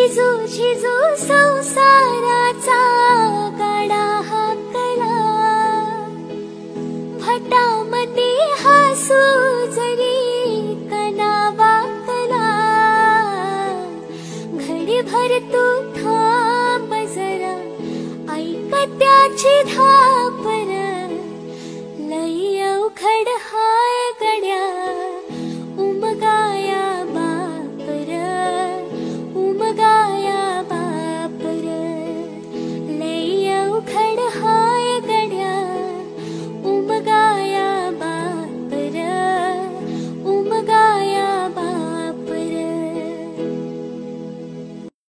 झिजू झिजू संसाराचा गाडा हाकला, भटामती हसू जरी कणा वाकला, घडीभर तू थांब जरा ऐक त्याची धापर